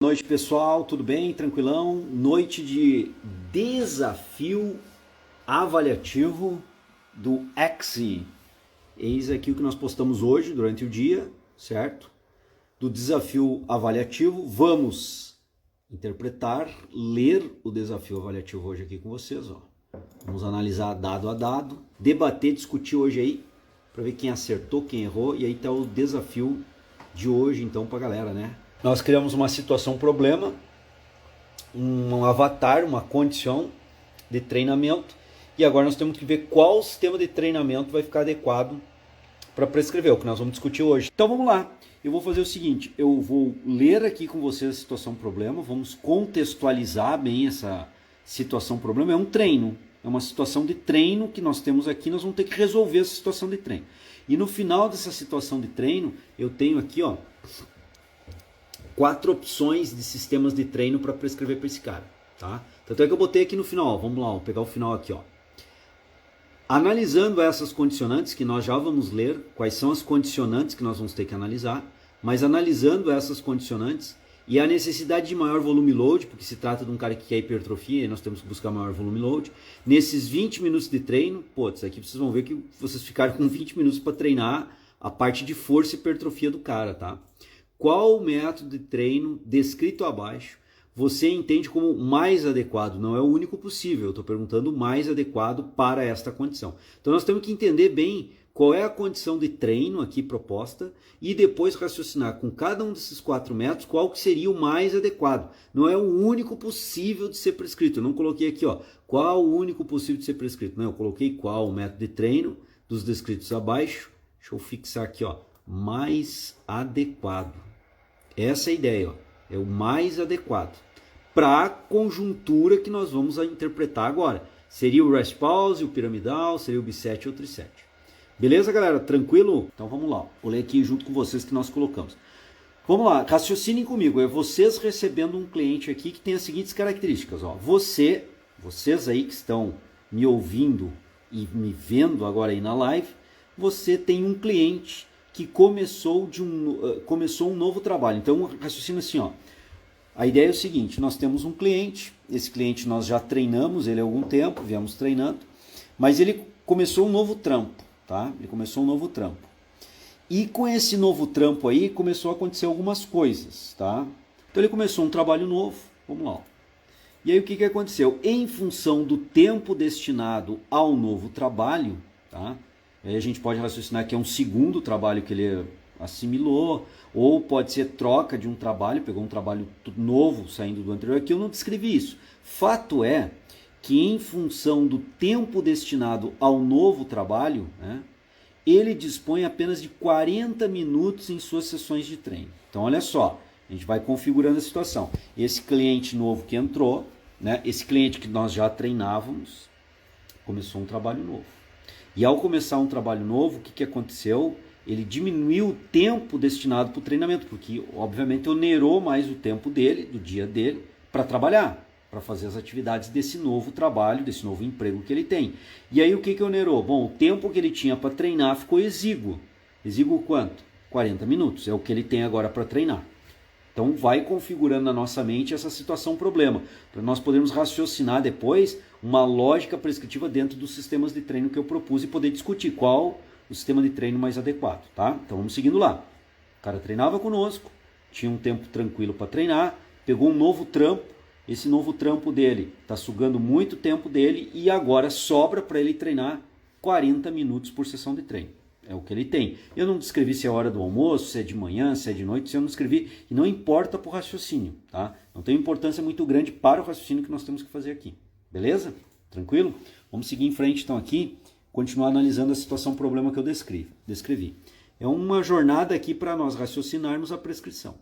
Boa noite, pessoal, tudo bem? Tranquilão? Noite de desafio avaliativo do Axie. Eis aqui o que nós postamos hoje durante o dia, certo? Do desafio avaliativo. Vamos interpretar, ler o desafio avaliativo hoje aqui com vocês, ó. Vamos analisar dado a dado, debater, discutir hoje aí, para ver quem acertou, quem errou, e aí tá o desafio de hoje, então, pra galera, né? Nós criamos uma situação problema, um avatar, uma condição de treinamento, e agora nós temos que ver qual sistema de treinamento vai ficar adequado para prescrever, o que nós vamos discutir hoje. Então vamos lá, eu vou fazer o seguinte, eu vou ler aqui com vocês a situação problema, vamos contextualizar bem essa situação problema, é um treino, é uma situação de treino que nós temos aqui, nós vamos ter que resolver essa situação de treino. E no final dessa situação de treino, eu tenho aqui, ó, 4 opções de sistemas de treino para prescrever para esse cara, tá? Tanto é que eu botei aqui no final, ó, vamos lá, vou pegar o final aqui, ó. Analisando essas condicionantes, que nós já vamos ler, quais são as condicionantes que nós vamos ter que analisar, mas analisando essas condicionantes e a necessidade de maior volume load, porque se trata de um cara que quer hipertrofia e nós temos que buscar maior volume load, nesses 20 minutos de treino, putz, aqui vocês vão ver que vocês ficaram com 20 minutos para treinar a parte de força e hipertrofia do cara, tá? Qual o método de treino descrito abaixo você entende como mais adequado? Não é o único possível, eu estou perguntando o mais adequado para esta condição. Então nós temos que entender bem qual é a condição de treino aqui proposta e depois raciocinar com cada um desses 4 métodos qual que seria o mais adequado. Não é o único possível de ser prescrito. Eu não coloquei aqui, ó, qual o único possível de ser prescrito. Não, eu coloquei qual o método de treino dos descritos abaixo. Deixa eu fixar aqui, ó, mais adequado. Essa é a ideia, ó, é o mais adequado para a conjuntura que nós vamos interpretar agora. Seria o rest pause, o piramidal, seria o bisete ou o trisete. Beleza, galera? Tranquilo? Então vamos lá. Vou ler aqui junto com vocês que nós colocamos. Vamos lá, raciocinem comigo. É vocês recebendo um cliente aqui que tem as seguintes características. Ó. Vocês aí que estão me ouvindo e me vendo agora aí na live, você tem um cliente que começou um novo trabalho. Então, raciocina assim, ó. A ideia é o seguinte, nós temos um cliente, esse cliente nós já treinamos ele há algum tempo, viemos treinando, mas ele começou um novo trampo, tá? Ele começou um novo trampo. E com esse novo trampo aí, começou a acontecer algumas coisas, tá? Então ele começou um trabalho novo, vamos lá. E aí o que aconteceu? Em função do tempo destinado ao novo trabalho, tá? Aí a gente pode raciocinar que é um segundo trabalho que ele assimilou, ou pode ser troca de um trabalho, pegou um trabalho novo saindo do anterior. Aqui eu não descrevi isso. Fato é que em função do tempo destinado ao novo trabalho, né, ele dispõe apenas de 40 minutos em suas sessões de treino. Então olha só, a gente vai configurando a situação. Esse cliente novo que entrou, né, esse cliente que nós já treinávamos, começou um trabalho novo. E ao começar um trabalho novo, o que aconteceu? Ele diminuiu o tempo destinado para o treinamento, porque obviamente onerou mais o tempo dele, do dia dele, para trabalhar, para fazer as atividades desse novo trabalho, desse novo emprego que ele tem. E aí o que onerou? Bom, o tempo que ele tinha para treinar ficou exíguo. Exíguo quanto? 40 minutos, é o que ele tem agora para treinar. Então vai configurando na nossa mente essa situação problema, para nós podermos raciocinar depois uma lógica prescritiva dentro dos sistemas de treino que eu propus e poder discutir qual o sistema de treino mais adequado, tá? Então vamos seguindo lá. O cara treinava conosco, tinha um tempo tranquilo para treinar, pegou um novo trampo, esse novo trampo dele está sugando muito tempo dele e agora sobra para ele treinar 40 minutos por sessão de treino. É o que ele tem. Eu não descrevi se é hora do almoço, se é de manhã, se é de noite, se eu não descrevi. E não importa para o raciocínio, tá? Não tem importância muito grande para o raciocínio que nós temos que fazer aqui. Beleza? Tranquilo? Vamos seguir em frente então aqui, continuar analisando a situação problema que eu descrevi. É uma jornada aqui para nós raciocinarmos a prescrição.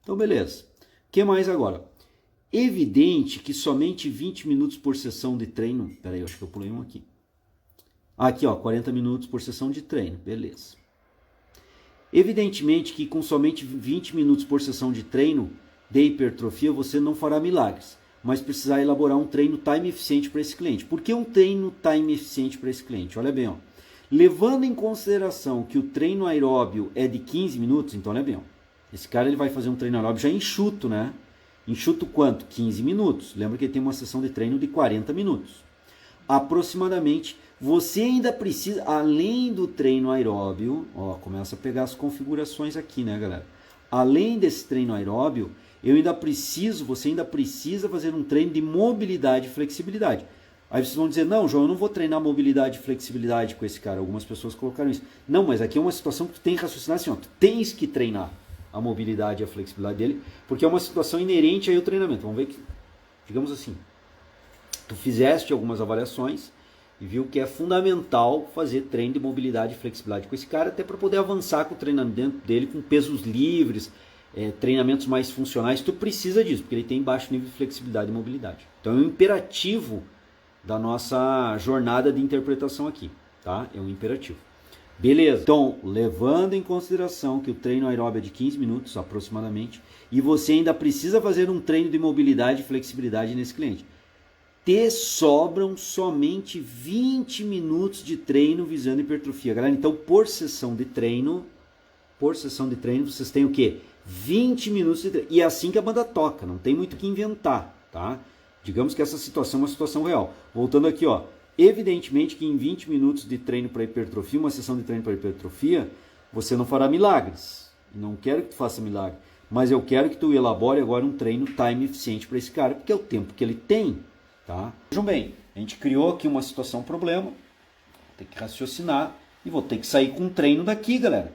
Então, beleza. O que mais agora? Evidente que somente 20 minutos por sessão de treino... Peraí, eu acho que eu pulei um aqui. Aqui, ó, 40 minutos por sessão de treino, beleza. Evidentemente que com somente 20 minutos por sessão de treino de hipertrofia você não fará milagres, mas precisar elaborar um treino time eficiente para esse cliente. Por que um treino time eficiente para esse cliente? Olha bem, ó. Levando em consideração que o treino aeróbio é de 15 minutos, então olha bem, ó. Esse cara ele vai fazer um treino aeróbio já enxuto, né? Enxuto quanto? 15 minutos. Lembra que ele tem uma sessão de treino de 40 minutos. Aproximadamente, você ainda precisa, além do treino aeróbio, ó, começa a pegar as configurações aqui, né, galera? Além desse treino aeróbio, você ainda precisa fazer um treino de mobilidade e flexibilidade. Aí vocês vão dizer, não, João, eu não vou treinar mobilidade e flexibilidade com esse cara. Algumas pessoas colocaram isso. Não, mas aqui é uma situação que tu tem que raciocinar assim, ó, tu tens que treinar a mobilidade e a flexibilidade dele, porque é uma situação inerente aí ao treinamento. Vamos ver que, digamos assim, tu fizeste algumas avaliações e viu que é fundamental fazer treino de mobilidade e flexibilidade com esse cara, até para poder avançar com o treinamento dele com pesos livres, treinamentos mais funcionais. Tu precisa disso, porque ele tem baixo nível de flexibilidade e mobilidade. Então é um imperativo da nossa jornada de interpretação aqui, tá? É um imperativo. Beleza, então, levando em consideração que o treino aeróbio é de 15 minutos aproximadamente, e você ainda precisa fazer um treino de mobilidade e flexibilidade nesse cliente, te sobram somente 20 minutos de treino visando hipertrofia. Galera, então, por sessão de treino, vocês têm o quê? 20 minutos de treino. E é assim que a banda toca, não tem muito o que inventar, tá? Digamos que essa situação é uma situação real. Voltando aqui, ó. Evidentemente que em 20 minutos de treino para hipertrofia, uma sessão de treino para hipertrofia, você não fará milagres. Não quero que tu faça milagre, mas eu quero que tu elabore agora um treino time eficiente para esse cara, porque é o tempo que ele tem, tá? Vejam bem, a gente criou aqui uma situação problema, vou ter que raciocinar e vou ter que sair com um treino daqui, galera.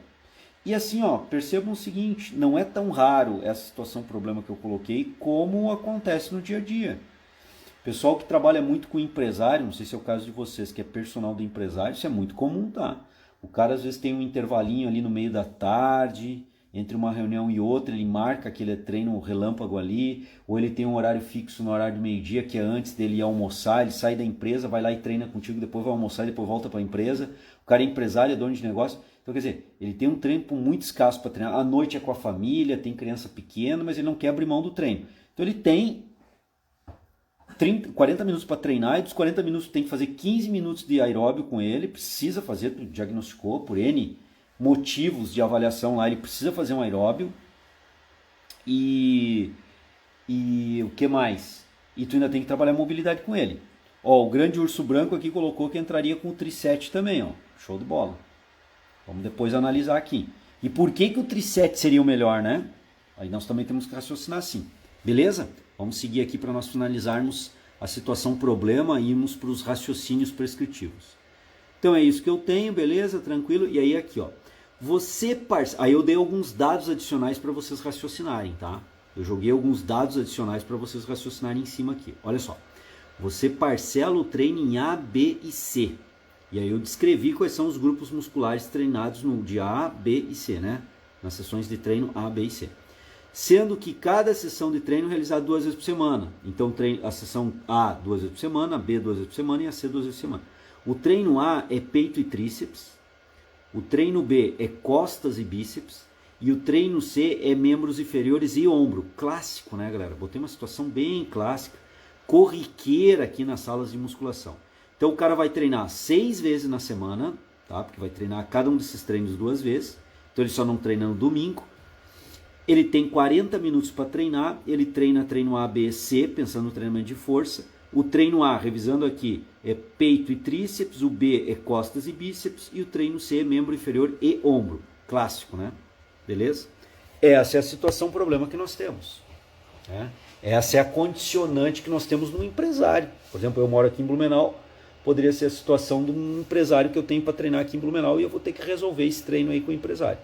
E assim, ó, percebam o seguinte, não é tão raro essa situação problema que eu coloquei como acontece no dia a dia. Pessoal que trabalha muito com empresário, não sei se é o caso de vocês, que é personal do empresário, isso é muito comum, tá? O cara às vezes tem um intervalinho ali no meio da tarde, entre uma reunião e outra, ele marca aquele treino relâmpago ali, ou ele tem um horário fixo no horário do meio-dia, que é antes dele ir almoçar, ele sai da empresa, vai lá e treina contigo, depois vai almoçar e depois volta para a empresa. O cara é empresário, é dono de negócio. Então, quer dizer, ele tem um treino muito escasso para treinar. À noite é com a família, tem criança pequena, mas ele não quer abrir mão do treino. Então, ele tem 40 minutos para treinar, e dos 40 minutos tem que fazer 15 minutos de aeróbio com ele, precisa fazer, tu diagnosticou por N motivos de avaliação lá, ele precisa fazer um aeróbio, e o que mais? E tu ainda tem que trabalhar mobilidade com ele. Ó, o grande urso branco aqui colocou que entraria com o tri-set também, ó, show de bola. Vamos depois analisar aqui. E por que o tri-set seria o melhor, né? Aí nós também temos que raciocinar assim, beleza? Vamos seguir aqui para nós finalizarmos a situação problema e irmos para os raciocínios prescritivos. Então é isso que eu tenho, beleza? Tranquilo? E aí aqui, ó. Aí eu dei alguns dados adicionais para vocês raciocinarem, tá? Eu joguei alguns dados adicionais para vocês raciocinarem em cima aqui. Olha só. Você parcela o treino em A, B e C. E aí eu descrevi quais são os grupos musculares treinados no dia A, B e C, né? Nas sessões de treino A, B e C. Sendo que cada sessão de treino é realizada 2 vezes por semana. Então a sessão A 2 vezes por semana, a B 2 vezes por semana e a C 2 vezes por semana. O treino A é peito e tríceps, o treino B é costas e bíceps e o treino C é membros inferiores e ombro. Clássico, né, galera? Botei uma situação bem clássica, corriqueira aqui nas salas de musculação. Então o cara vai treinar 6 vezes na semana, tá? Porque vai treinar cada um desses treinos 2 vezes. Então ele só não treina no domingo. Ele tem 40 minutos para treinar, ele treina treino A, B, C, pensando no treinamento de força. O treino A, revisando aqui, é peito e tríceps, o B é costas e bíceps, e o treino C é membro inferior e ombro. Clássico, né? Beleza? Essa é a situação, problema que nós temos. Né? Essa é a condicionante que nós temos no empresário. Por exemplo, eu moro aqui em Blumenau, poderia ser a situação de um empresário que eu tenho para treinar aqui em Blumenau e eu vou ter que resolver esse treino aí com o empresário.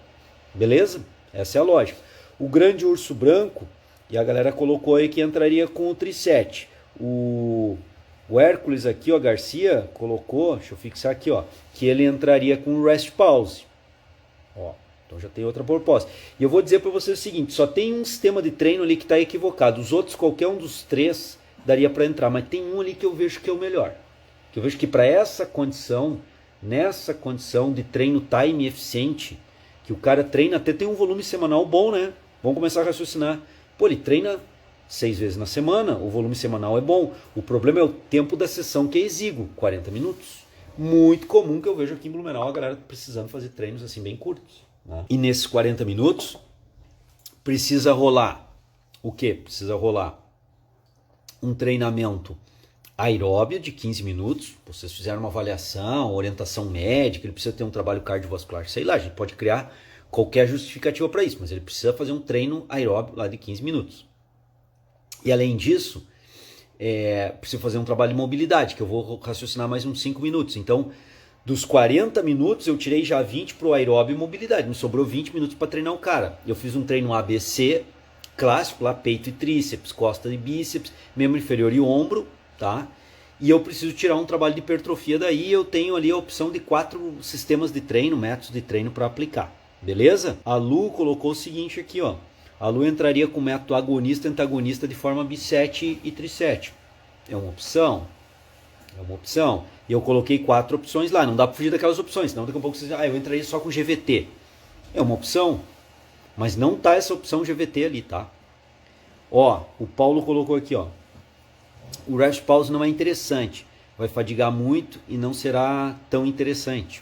Beleza? Essa é a lógica. O grande urso branco, e a galera colocou aí que entraria com o tri-set. O Hércules aqui, ó, Garcia, colocou, deixa eu fixar aqui, ó, que ele entraria com o rest pause. Ó, então já tem outra proposta. E eu vou dizer para vocês o seguinte, só tem um sistema de treino ali que está equivocado. Os outros, qualquer um dos 3, daria para entrar, mas tem um ali que eu vejo que é o melhor. Que eu vejo que para essa condição, nessa condição de treino time eficiente, que o cara treina, até tem um volume semanal bom, né? Vamos começar a raciocinar. Pô, ele treina 6 vezes na semana, o volume semanal é bom. O problema é o tempo da sessão que é exíguo, 40 minutos. Muito comum que eu vejo aqui em Blumenau a galera precisando fazer treinos assim bem curtos. Né? E nesses 40 minutos precisa rolar o quê? Precisa rolar um treinamento aeróbio de 15 minutos. Vocês fizeram uma avaliação, orientação médica, ele precisa ter um trabalho cardiovascular, sei lá, a gente pode criar qualquer justificativa para isso, mas ele precisa fazer um treino aeróbio lá de 15 minutos. E além disso, preciso fazer um trabalho de mobilidade, que eu vou raciocinar mais uns 5 minutos. Então, dos 40 minutos, eu tirei já 20 para o aeróbio e mobilidade. Me sobrou 20 minutos para treinar o cara. Eu fiz um treino ABC clássico, lá peito e tríceps, costa e bíceps, membro inferior e ombro, tá? E eu preciso tirar um trabalho de hipertrofia daí. Eu tenho ali a opção de 4 sistemas de treino, métodos de treino para aplicar. Beleza? A Lu colocou o seguinte aqui, ó. A Lu entraria com método agonista e antagonista de forma bisete e trisete. É uma opção. É uma opção. E eu coloquei 4 opções lá. Não dá para fugir daquelas opções. Senão daqui a pouco vocês dizem, eu entraria só com GVT. É uma opção. Mas não tá essa opção GVT ali, tá? Ó, o Paulo colocou aqui, ó. O rest pause não é interessante. Vai fadigar muito e não será tão interessante.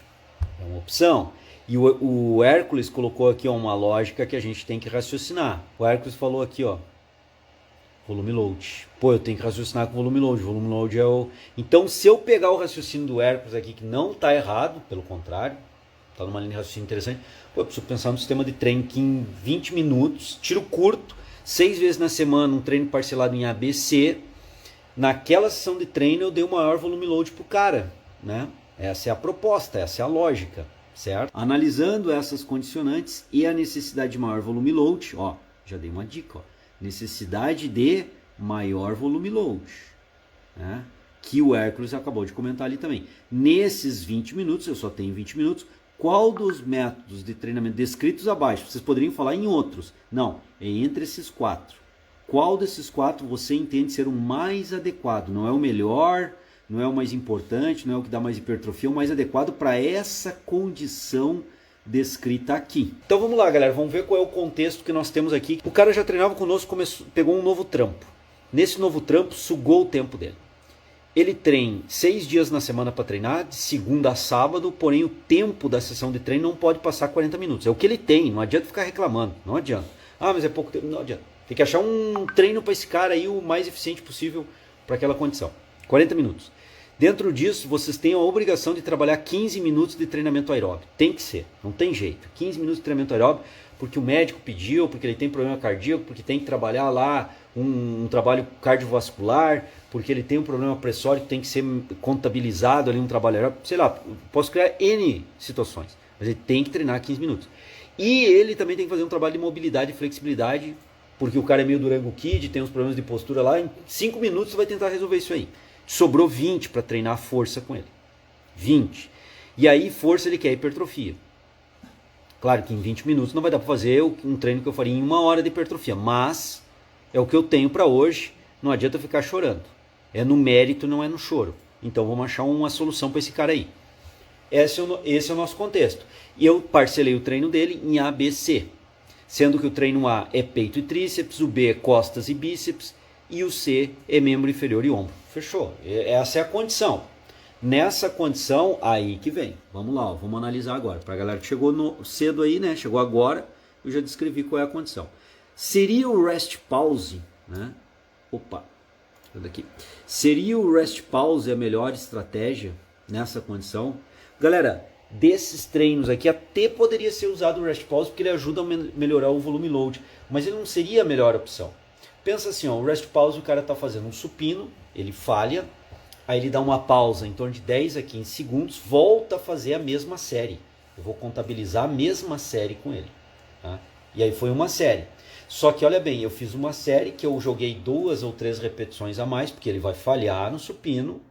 É uma opção. E o Hércules colocou aqui, ó, uma lógica que a gente tem que raciocinar. O Hércules falou aqui, ó, volume load. Pô, eu tenho que raciocinar com volume load. Volume load é o... Então, se eu pegar o raciocínio do Hércules aqui, que não está errado, pelo contrário, está numa linha de raciocínio interessante, pô, eu preciso pensar no sistema de treino que em 20 minutos, tiro curto, 6 vezes na semana, um treino parcelado em ABC. Naquela sessão de treino, eu dei o maior volume load pro cara, né? Essa é a proposta, essa é a lógica. Certo? Analisando essas condicionantes e a necessidade de maior volume load, ó, já dei uma dica, ó, necessidade de maior volume load, né? Que o Hércules acabou de comentar ali também. Nesses 20 minutos, eu só tenho 20 minutos, qual dos métodos de treinamento descritos abaixo, vocês poderiam falar em outros, não, é entre esses 4. Qual desses 4 você entende ser o mais adequado? Não é o melhor, não é o mais importante, não é o que dá mais hipertrofia, é o mais adequado para essa condição descrita aqui. Então vamos lá, galera, vamos ver qual é o contexto que nós temos aqui. O cara já treinava conosco, pegou um novo trampo. Nesse novo trampo, sugou o tempo dele. Ele treina 6 dias na semana para treinar, de segunda a sábado, porém o tempo da sessão de treino não pode passar 40 minutos. É o que ele tem, não adianta ficar reclamando, não adianta. Ah, mas é pouco tempo, não adianta. Tem que achar um treino para esse cara aí o mais eficiente possível para aquela condição. 40 minutos. Dentro disso, vocês têm a obrigação de trabalhar 15 minutos de treinamento aeróbio. Tem que ser, não tem jeito. 15 minutos de treinamento aeróbio, porque o médico pediu, porque ele tem problema cardíaco, porque tem que trabalhar lá um trabalho cardiovascular, porque ele tem um problema pressório que tem que ser contabilizado ali, um trabalho aeróbio. Sei lá, posso criar N situações, mas ele tem que treinar 15 minutos. E ele também tem que fazer um trabalho de mobilidade e flexibilidade, porque o cara é meio Durango Kid, tem uns problemas de postura lá. Em 5 minutos você vai tentar resolver isso aí. Sobrou 20 para treinar a força com ele. 20. E aí, força ele quer hipertrofia. Claro que em 20 minutos não vai dar para fazer um treino que eu faria em 1 hora de hipertrofia. Mas é o que eu tenho para hoje. Não adianta ficar chorando. É no mérito, não é no choro. Então vamos achar uma solução para esse cara aí. Esse é o nosso contexto. E eu parcelei o treino dele em ABC. Sendo que o treino A é peito e tríceps, o B é costas e bíceps, e o C é membro inferior e ombro. Fechou? Essa é a condição. Nessa condição, aí que vem. Vamos lá, ó, vamos analisar agora. Para a galera que chegou cedo aí, né? Chegou agora, eu já descrevi qual é a condição. Seria o rest pause, né? Opa, daqui. Seria o rest pause a melhor estratégia nessa condição? Galera, desses treinos aqui até poderia ser usado o rest pause porque ele ajuda a melhorar o volume load, mas ele não seria a melhor opção. Pensa assim, ó, o rest pause, o cara está fazendo um supino, ele falha, aí ele dá uma pausa em torno de 10 a 15 segundos, volta a fazer a mesma série. Eu vou contabilizar a mesma série com ele. Tá? E aí foi uma série. Só que olha bem, eu fiz uma série que eu joguei 2 ou 3 repetições a mais, porque ele vai falhar no supino.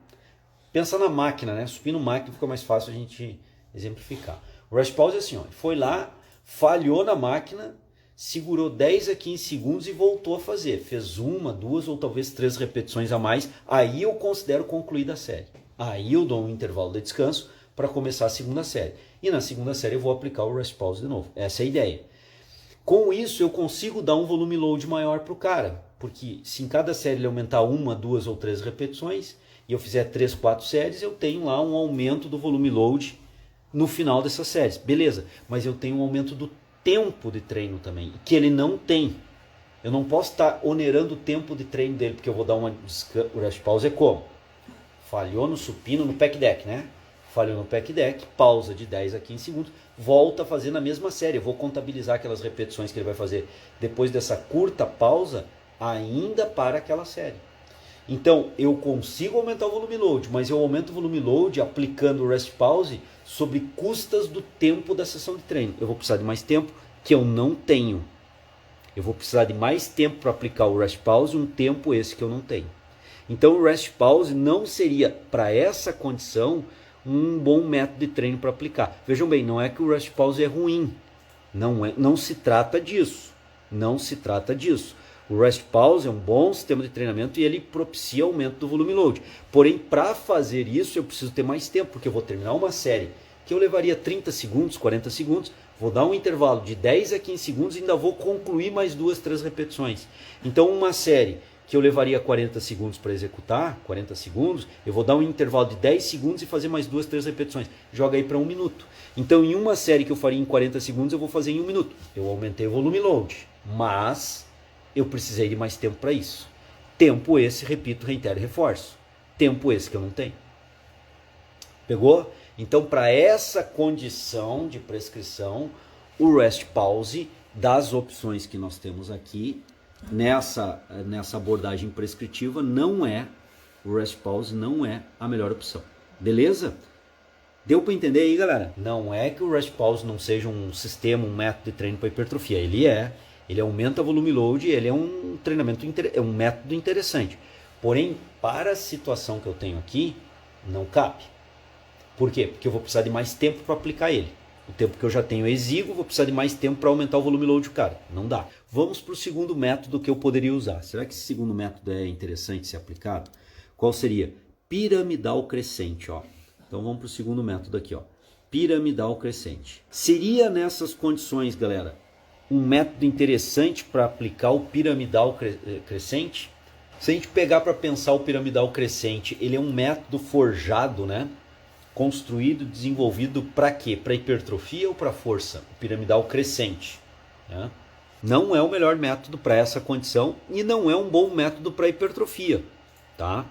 Pensa na máquina, né? Supino máquina fica mais fácil a gente exemplificar. O rest pause é assim, ó, foi lá, falhou na máquina, segurou 10 a 15 segundos e voltou a fazer. Fez 1, 2 ou talvez 3 repetições a mais. Aí eu considero concluída a série. Aí eu dou um intervalo de descanso para começar a segunda série. E na segunda série eu vou aplicar o rest pause de novo. Essa é a ideia. Com isso eu consigo dar um volume load maior para o cara. Porque se em cada série ele aumentar 1, 2 ou 3 repetições e eu fizer 3, 4 séries, eu tenho lá um aumento do volume load no final dessas séries. Beleza, mas eu tenho um aumento do tempo de treino também, que ele não tem. Eu não posso estar onerando o tempo de treino dele, porque eu vou dar uma o rest pause é como? Falhou no supino, no pec deck, né? Falhou no pec deck, pausa de 10 a 15 segundos, volta a fazer na mesma série. Eu vou contabilizar aquelas repetições que ele vai fazer depois dessa curta pausa, ainda para aquela série. Então, eu consigo aumentar o volume load, mas eu aumento o volume load aplicando o rest pause sobre custas do tempo da sessão de treino. Eu vou precisar de mais tempo que eu não tenho. Eu vou precisar de mais tempo para aplicar o rest pause, um tempo esse que eu não tenho. Então o rest pause não seria, para essa condição, um bom método de treino para aplicar. Vejam bem, não é que o rest pause é ruim. Não se trata disso. Não se trata disso. O rest pause é um bom sistema de treinamento e ele propicia aumento do volume load. Porém, para fazer isso, eu preciso ter mais tempo, porque eu vou terminar uma série que eu levaria 30 segundos, 40 segundos, vou dar um intervalo de 10 a 15 segundos e ainda vou concluir mais 2, 3 repetições. Então, uma série que eu levaria 40 segundos para executar, 40 segundos, eu vou dar um intervalo de 10 segundos e fazer mais 2, 3 repetições. Joga aí para 1 minuto. Então, em uma série que eu faria em 40 segundos, eu vou fazer em 1 minuto. Eu aumentei o volume load, mas eu precisei de mais tempo para isso. Tempo esse, repito, reitero e reforço. Tempo esse que eu não tenho. Pegou? Então, para essa condição de prescrição, o rest pause, das opções que nós temos aqui, nessa abordagem prescritiva, o rest pause não é a melhor opção. Beleza? Deu para entender aí, galera? Não é que o rest pause não seja um sistema, um método de treino para hipertrofia. Ele aumenta o volume load, ele é um treinamento, é um método interessante. Porém, para a situação que eu tenho aqui, não cabe. Por quê? Porque eu vou precisar de mais tempo para aplicar ele. O tempo que eu já tenho é exíguo, vou precisar de mais tempo para aumentar o volume load do cara. Não dá. Vamos para o segundo método que eu poderia usar. Será que esse segundo método é interessante ser aplicado? Qual seria? Piramidal crescente. Ó. Então vamos para o segundo método aqui. Ó. Piramidal crescente. Seria nessas condições, galera, um método interessante para aplicar o piramidal crescente? Se a gente pegar para pensar o piramidal crescente, ele é um método forjado, né? Construído, desenvolvido para quê? Para hipertrofia ou para força? O piramidal crescente. Né? Não é o melhor método para essa condição e não é um bom método para hipertrofia. Tá?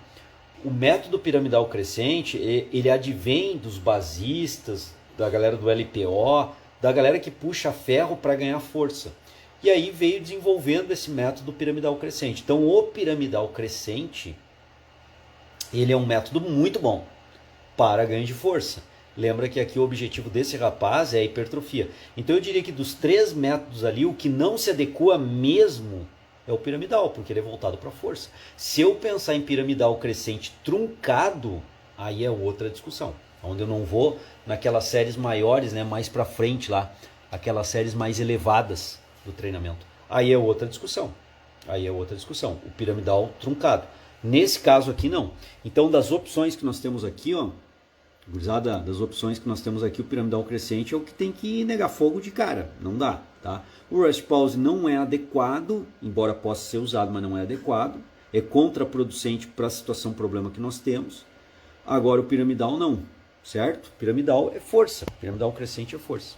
O método piramidal crescente, ele advém dos basistas, da galera do LPO, da galera que puxa ferro para ganhar força. E aí veio desenvolvendo esse método piramidal crescente. Então o piramidal crescente, ele é um método muito bom para ganho de força. Lembra que aqui o objetivo desse rapaz é a hipertrofia. Então eu diria que dos 3 métodos ali, o que não se adequa mesmo é o piramidal, porque ele é voltado para a força. Se eu pensar em piramidal crescente truncado, aí é outra discussão. Onde eu não vou naquelas séries maiores, né, mais para frente lá, aquelas séries mais elevadas do treinamento. Aí é outra discussão. O piramidal truncado. Nesse caso aqui não. Então das opções que nós temos aqui, ó, gurizada, das opções que nós temos aqui, o piramidal crescente é o que tem que negar fogo de cara, não dá, tá? O rest pause não é adequado, embora possa ser usado, mas não é adequado, é contraproducente para a situação, problema que nós temos. Agora o piramidal não, certo? Piramidal é força, piramidal crescente é força.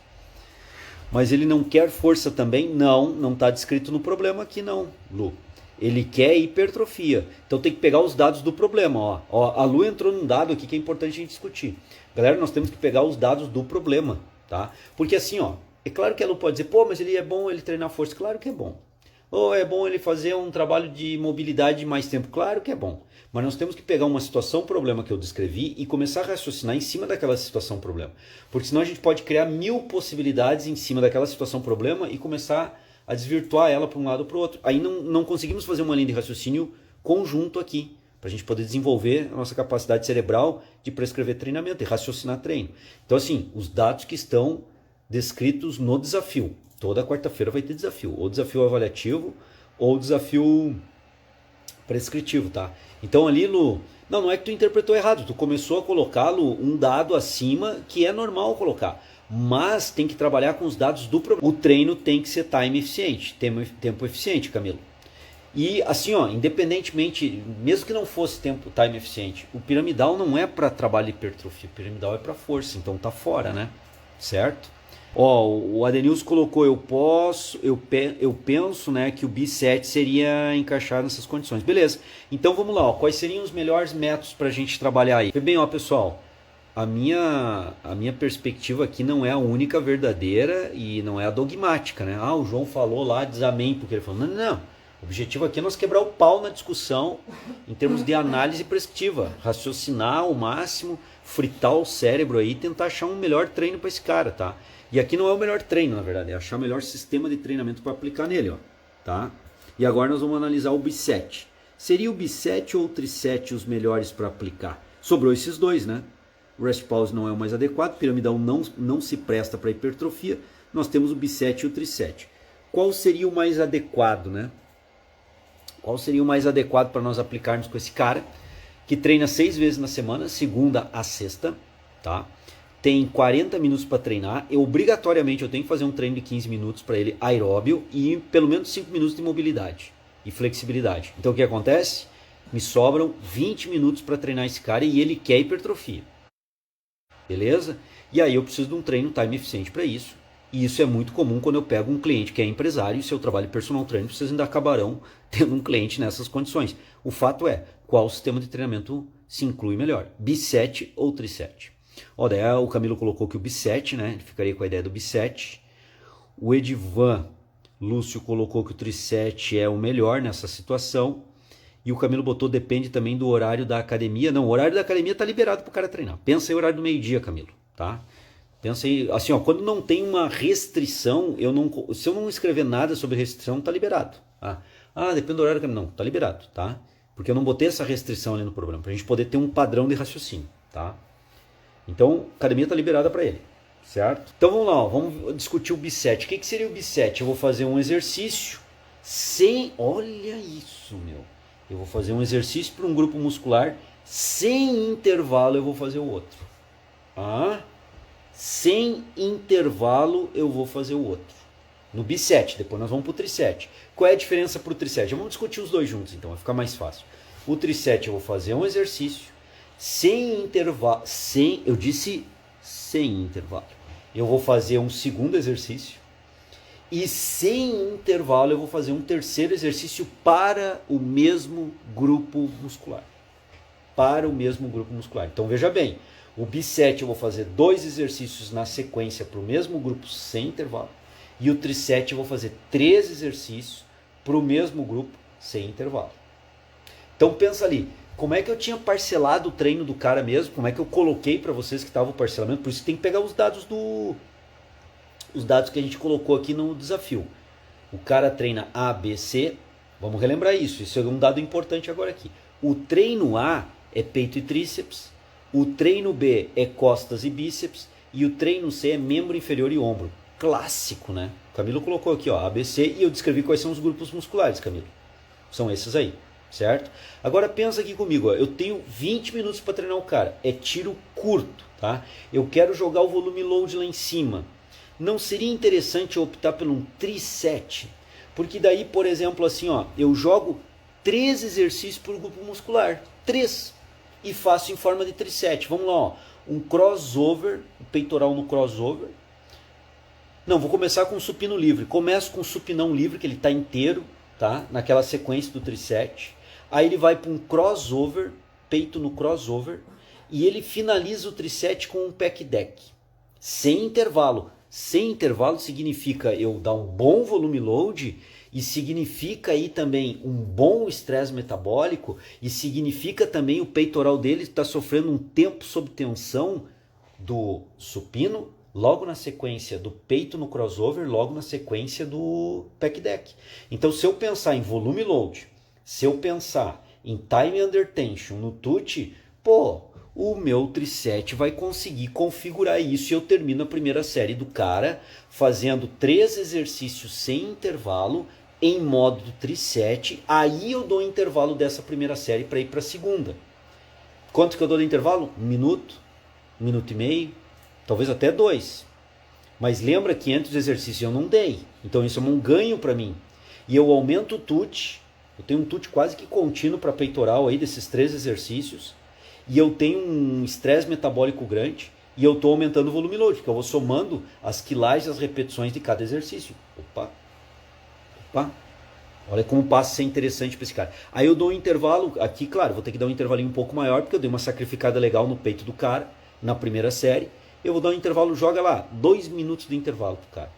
Mas ele não quer força também? Não está descrito no problema aqui não, Lu. Ele quer hipertrofia. Então tem que pegar os dados do problema. Ó, a Lu entrou num dado aqui que é importante a gente discutir. Galera, nós temos que pegar os dados do problema. Tá? Porque assim, ó, é claro que a Lu pode dizer, pô, mas ele é bom ele treinar força. Claro que é bom. Ou é bom ele fazer um trabalho de mobilidade de mais tempo. Claro que é bom. Mas nós temos que pegar uma situação, problema que eu descrevi e começar a raciocinar em cima daquela situação, problema. Porque senão a gente pode criar 1000 possibilidades em cima daquela situação, problema e começar a desvirtuar ela para um lado ou para o outro. Aí não conseguimos fazer uma linha de raciocínio conjunto aqui, para a gente poder desenvolver a nossa capacidade cerebral de prescrever treinamento e raciocinar treino. Então assim, os dados que estão descritos no desafio. Toda quarta-feira vai ter desafio, ou desafio avaliativo, ou desafio prescritivo, tá? Então ali, Lu, não é que tu interpretou errado, tu começou a colocá-lo um dado acima que é normal colocar. Mas tem que trabalhar com os dados do problema. O treino tem que ser time eficiente, tempo eficiente, Camilo. E assim, ó, independentemente, mesmo que não fosse time eficiente, o piramidal não é para trabalho de hipertrofia, o piramidal é para força, então tá fora, né? Certo? Ó, o Adenilson colocou, eu penso, né, que o B7 seria encaixar nessas condições. Beleza, então vamos lá, ó, quais seriam os melhores métodos para a gente trabalhar aí? Bem, ó, pessoal, a minha perspectiva aqui não é a única verdadeira e não é a dogmática, né? Ah, o João falou lá, diz amém, porque ele falou, não. O objetivo aqui é nós quebrar o pau na discussão em termos de análise prescritiva, raciocinar ao máximo, fritar o cérebro aí e tentar achar um melhor treino para esse cara, tá? E aqui não é o melhor treino, na verdade, é achar o melhor sistema de treinamento para aplicar nele, ó, tá? E agora nós vamos analisar o B7. Seria o B7 ou o Tri7 os melhores para aplicar? Sobrou esses dois, né? O rest pause não é o mais adequado, piramidal não se presta para hipertrofia, nós temos o B7 e o Tri7. Qual seria o mais adequado, né? Qual seria o mais adequado para nós aplicarmos com esse cara que treina 6 vezes na semana, segunda a sexta, tá? Tem 40 minutos para treinar. Obrigatoriamente eu tenho que fazer um treino de 15 minutos para ele aeróbio e pelo menos 5 minutos de mobilidade e flexibilidade. Então o que acontece? Me sobram 20 minutos para treinar esse cara e ele quer hipertrofia. Beleza? E aí eu preciso de um treino time eficiente para isso. E isso é muito comum quando eu pego um cliente que é empresário e seu trabalho de personal trainer, vocês ainda acabarão tendo um cliente nessas condições. O fato é, qual sistema de treinamento se inclui melhor? B7 ou Tri7? Ó, daí o Camilo colocou que o B7, né? Ele ficaria com a ideia do B7. O Edivan Lúcio colocou que o Tri7 é o melhor nessa situação. E o Camilo botou, depende também do horário da academia. Não, o horário da academia está liberado para o cara treinar. Pensa aí o horário do meio-dia, Camilo, tá? Pensa aí, assim, ó, quando não tem uma restrição, se eu não escrever nada sobre restrição, tá liberado. Tá? Ah, depende do horário, não, tá liberado, tá? Porque eu não botei essa restrição ali no programa, pra gente poder ter um padrão de raciocínio, tá? Então, a academia tá liberada para ele, certo? Então vamos lá, ó, vamos discutir o B7. O que seria o B7? Eu vou fazer um exercício sem... Olha isso, meu. Eu vou fazer um exercício para um grupo muscular, sem intervalo eu vou fazer o outro. Ah... Sem intervalo eu vou fazer o outro. No B7, depois nós vamos para o Tri7. Qual é a diferença para o Tri7? Vamos discutir os dois juntos então, vai ficar mais fácil. O Tri7 eu vou fazer um exercício sem intervalo. Eu disse sem intervalo. Eu vou fazer um segundo exercício. E sem intervalo eu vou fazer um terceiro exercício para o mesmo grupo muscular. Para o mesmo grupo muscular. Então veja bem. O B7 eu vou fazer 2 exercícios na sequência para o mesmo grupo sem intervalo. E o Tri7 eu vou fazer 3 exercícios para o mesmo grupo sem intervalo. Então pensa ali, como é que eu tinha parcelado o treino do cara mesmo? Como é que eu coloquei para vocês que estava o parcelamento? Por isso tem que pegar os dados que a gente colocou aqui no desafio. O cara treina A, B, C. Vamos relembrar isso. Isso é um dado importante agora aqui. O treino A é peito e tríceps. O treino B é costas e bíceps e o treino C é membro inferior e ombro. Clássico, né? O Camilo colocou aqui, ó, ABC, e eu descrevi quais são os grupos musculares, Camilo. São esses aí, certo? Agora pensa aqui comigo, ó, eu tenho 20 minutos para treinar o cara. É tiro curto, tá? Eu quero jogar o volume load lá em cima. Não seria interessante eu optar por um Tri7? Porque daí, por exemplo, assim, ó, eu jogo 3 exercícios por grupo muscular. 3. E faço em forma de Tri7. Vamos lá, ó. Um crossover, um peitoral no crossover. Não, vou começar com o supino livre. Começo com o supinão livre, que ele está inteiro, tá? Naquela sequência do Tri7. Aí ele vai para um crossover, peito no crossover. E ele finaliza o Tri7 com um pec deck. Sem intervalo. Sem intervalo significa eu dar um bom volume load e significa aí também um bom estresse metabólico e significa também o peitoral dele estar sofrendo um tempo sob tensão do supino, logo na sequência do peito no crossover, logo na sequência do pec deck. Então se eu pensar em volume load, se eu pensar em time under tension no TUT, o meu Tri7 vai conseguir configurar isso e eu termino a primeira série do cara fazendo 3 exercícios sem intervalo em modo Tri7. Aí eu dou intervalo dessa primeira série para ir para a segunda. Quanto que eu dou de intervalo? 1 minuto, 1 minuto e meio, talvez até 2. Mas lembra que entre os exercícios eu não dei. Então isso é um ganho para mim. E eu aumento o TUT. Eu tenho um TUT quase que contínuo para peitoral aí desses 3 exercícios. E eu tenho um estresse metabólico grande. E eu estou aumentando o volume load, porque eu vou somando as quilagens, as repetições de cada exercício. Opa. Olha como passa a ser interessante para esse cara. Aí eu dou um intervalo, aqui claro, vou ter que dar um intervalinho um pouco maior, porque eu dei uma sacrificada legal no peito do cara, na primeira série. Eu vou dar um intervalo, joga lá, 2 minutos de intervalo pro cara.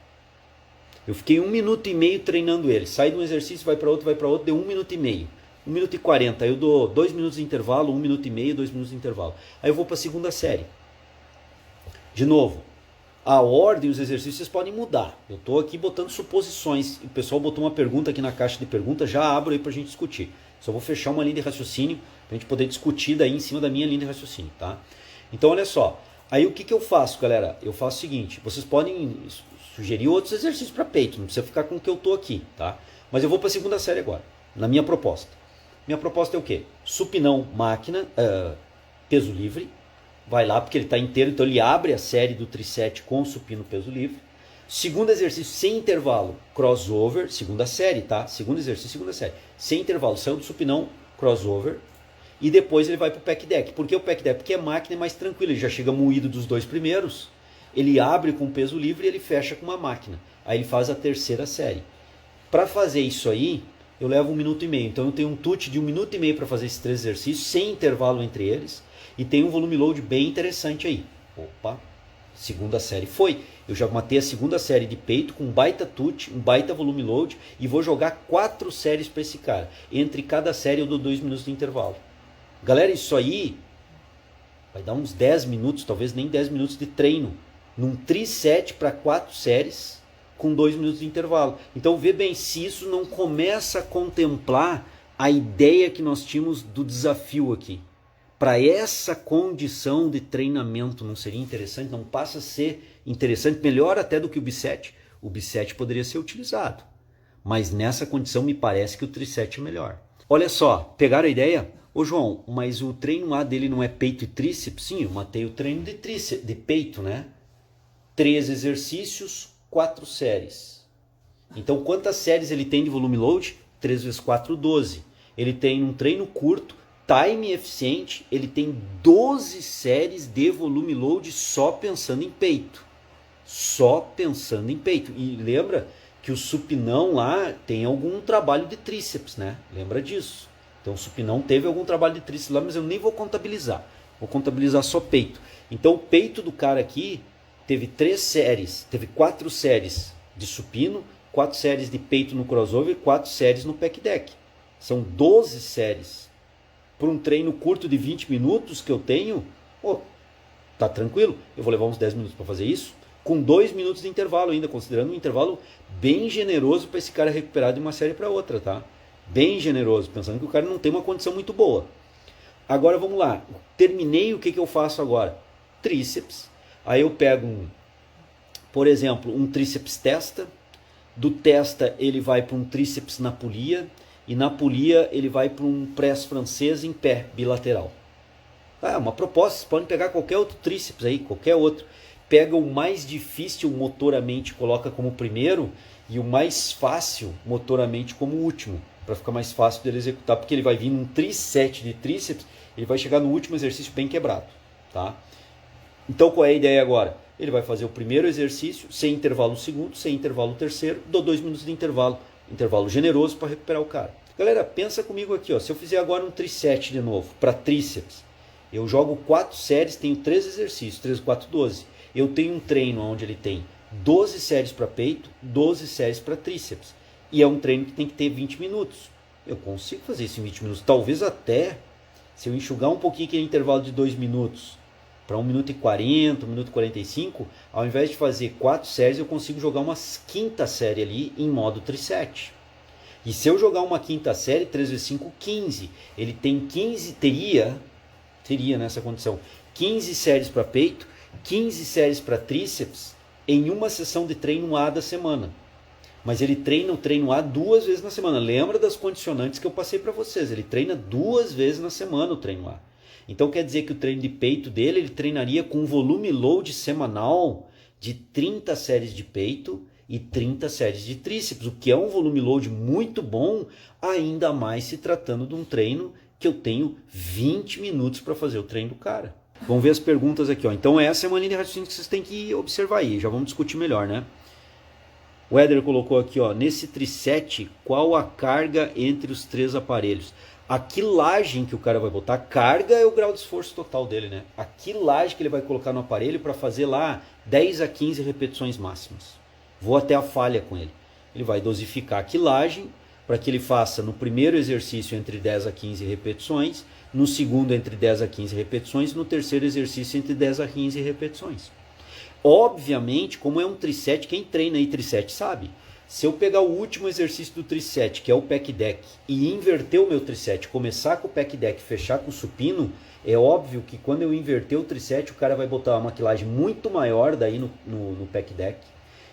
Eu fiquei 1 minuto e meio treinando ele. Sai de um exercício, vai para outro, deu 1 minuto e meio. 1 minuto e 40, aí eu dou 2 minutos de intervalo, 1 minuto e meio, 2 minutos de intervalo. Aí eu vou para a segunda série. De novo, a ordem e os exercícios vocês podem mudar. Eu estou aqui botando suposições. O pessoal botou uma pergunta aqui na caixa de perguntas, já abro aí para a gente discutir. Só vou fechar uma linha de raciocínio para a gente poder discutir daí em cima da minha linha de raciocínio, tá? Então olha só, aí o que eu faço, galera? Eu faço o seguinte, vocês podem sugerir outros exercícios para peito, não precisa ficar com o que eu estou aqui, tá? Mas eu vou para a segunda série agora, na minha proposta. Minha proposta é o quê? Supinão, máquina, peso livre. Vai lá porque ele está inteiro, então ele abre a série do tricep com supino peso livre. Segundo exercício sem intervalo, crossover, segunda série, tá? Segundo exercício, segunda série. Sem intervalo, saiu do supinão, crossover. E depois ele vai para o pack deck. Por que o pack deck? Porque a máquina é mais tranquila, ele já chega moído dos 2 primeiros. Ele abre com peso livre e ele fecha com uma máquina. Aí ele faz a terceira série. Para fazer isso aí, eu levo 1 minuto e meio. Então eu tenho um TUT de 1 minuto e meio para fazer esses 3 exercícios, sem intervalo entre eles. E tem um volume load bem interessante aí. Opa, segunda série foi. Eu já matei a segunda série de peito com um baita TUT, um baita volume load. E vou jogar 4 séries para esse cara. Entre cada série eu dou 2 minutos de intervalo. Galera, isso aí vai dar uns 10 minutos, talvez nem 10 minutos de treino. Num tri-set para 4 séries com 2 minutos de intervalo. Então vê bem, se isso não começa a contemplar a ideia que nós tínhamos do desafio aqui. Para essa condição de treinamento não seria interessante? Não passa a ser interessante, melhor até do que o bisset. O bisset poderia ser utilizado, mas nessa condição me parece que o triset é melhor. Olha só, pegaram a ideia? Ô João, mas o treino A dele não é peito e tríceps? Sim, eu matei o treino de tríceps, de peito, né? 3 exercícios, 4 séries. Então quantas séries ele tem de volume load? 3 vezes 4, 12. Ele tem um treino curto, time eficiente, ele tem 12 séries de volume load só pensando em peito. Só pensando em peito. E lembra que o supinão lá tem algum trabalho de tríceps, né? Lembra disso. Então o supinão teve algum trabalho de tríceps lá, mas eu nem vou contabilizar. Vou contabilizar só peito. Então o peito do cara aqui teve 3 séries, teve 4 séries de supino, 4 séries de peito no crossover, 4 séries no pack deck. São 12 séries. Para um treino curto de 20 minutos que eu tenho, tá tranquilo. Eu vou levar uns 10 minutos para fazer isso, com 2 minutos de intervalo ainda, considerando um intervalo bem generoso para esse cara recuperar de uma série para outra, tá? Bem generoso, pensando que o cara não tem uma condição muito boa. Agora vamos lá, terminei, o que eu faço agora? Tríceps. Aí eu pego, por exemplo, um tríceps testa. Do testa ele vai para um tríceps na polia. E na polia ele vai para um press francês em pé, bilateral. Uma proposta, vocês podem pegar qualquer outro tríceps aí, qualquer outro. Pega o mais difícil motoramente, coloca como primeiro, e o mais fácil motoramente como último, para ficar mais fácil dele executar, porque ele vai vir num tri-set de tríceps, ele vai chegar no último exercício bem quebrado, tá? Então qual é a ideia agora? Ele vai fazer o primeiro exercício, sem intervalo segundo, sem intervalo terceiro, dou 2 minutos de intervalo generoso para recuperar o cara. Galera, pensa comigo aqui, ó, se eu fizer agora um tri-set de novo, para tríceps, eu jogo 4 séries, tenho 3 exercícios, 3, 4, 12. Eu tenho um treino onde ele tem 12 séries para peito, 12 séries para tríceps. E é um treino que tem que ter 20 minutos. Eu consigo fazer isso em 20 minutos. Talvez até, se eu enxugar um pouquinho aquele intervalo de 2 minutos para 1 minuto e 40, 1 minuto e 45, ao invés de fazer 4 séries, eu consigo jogar uma quinta série ali em modo triset. E se eu jogar uma quinta série, 3 vezes 5, 15. Ele tem 15, teria nessa condição, 15 séries para peito, 15 séries para tríceps em uma sessão de treino A da semana. Mas ele treina o treino A 2 vezes na semana. Lembra das condicionantes que eu passei para vocês. Ele treina 2 vezes na semana o treino A. Então quer dizer que o treino de peito dele, ele treinaria com um volume load semanal de 30 séries de peito e 30 séries de tríceps, o que é um volume load muito bom, ainda mais se tratando de um treino que eu tenho 20 minutos para fazer o treino do cara. Vamos ver as perguntas aqui, ó. Então essa é uma linha de raciocínio que vocês têm que observar aí. Já vamos discutir melhor, né? O Éder colocou aqui, ó. Nesse triset, qual a carga entre os 3 aparelhos? A quilagem que o cara vai botar, carga é o grau de esforço total dele, né? A quilagem que ele vai colocar no aparelho para fazer lá 10 a 15 repetições máximas. Vou até a falha com ele. Ele vai dosificar a quilagem para que ele faça no primeiro exercício entre 10 a 15 repetições, no segundo entre 10 a 15 repetições, no terceiro exercício entre 10 a 15 repetições. Obviamente, como é um triset, quem treina aí triset sabe. Se eu pegar o último exercício do triset, que é o pec deck, e inverter o meu triset, começar com o pec deck e fechar com o supino, é óbvio que quando eu inverter o triset, o cara vai botar uma quilagem muito maior daí no pec deck.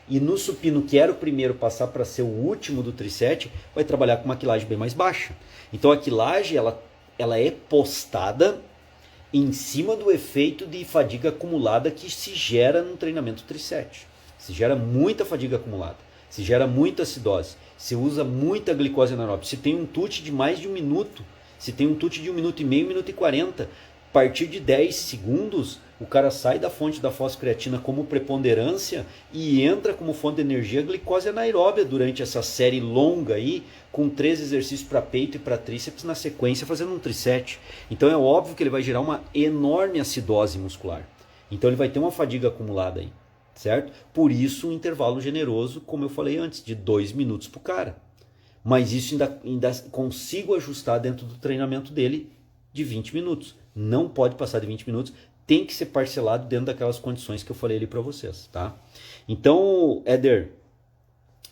E no supino, que era o primeiro, passar para ser o último do triset, vai trabalhar com uma quilagem bem mais baixa. Então a quilagem, ela é postada em cima do efeito de fadiga acumulada que se gera no treinamento triset. Se gera muita fadiga acumulada, se gera muita acidose, se usa muita glicose anaeróbica. Se tem um TUT de mais de 1 minuto, se tem um TUT de 1 minuto e meio, 1 minuto e 40, a partir de 10 segundos, o cara sai da fonte da fosfocreatina como preponderância e entra como fonte de energia a glicose anaeróbia durante essa série longa aí, com 3 exercícios para peito e para tríceps na sequência, fazendo um triset. Então é óbvio que ele vai gerar uma enorme acidose muscular. Então ele vai ter uma fadiga acumulada aí, certo? Por isso um intervalo generoso, como eu falei antes, de 2 minutos para o cara. Mas isso ainda consigo ajustar dentro do treinamento dele de 20 minutos. Não pode passar de 20 minutos, tem que ser parcelado dentro daquelas condições que eu falei ali para vocês, tá? Então, Éder,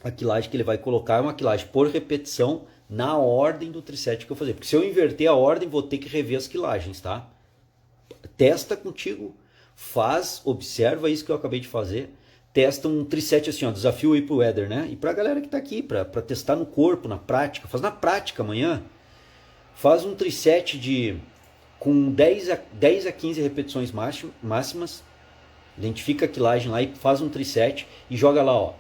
a quilagem que ele vai colocar é uma quilagem por repetição na ordem do triset que eu fazer. Porque se eu inverter a ordem, vou ter que rever as quilagens, tá? Testa contigo, faz, observa isso que eu acabei de fazer. Testa um triset assim, ó, desafio aí pro Éder, né? E pra galera que tá aqui, pra testar no corpo, na prática. Faz na prática amanhã. Faz um triset com 10 a 15 repetições máximas. Identifica a quilagem lá e faz um triset e joga lá, ó.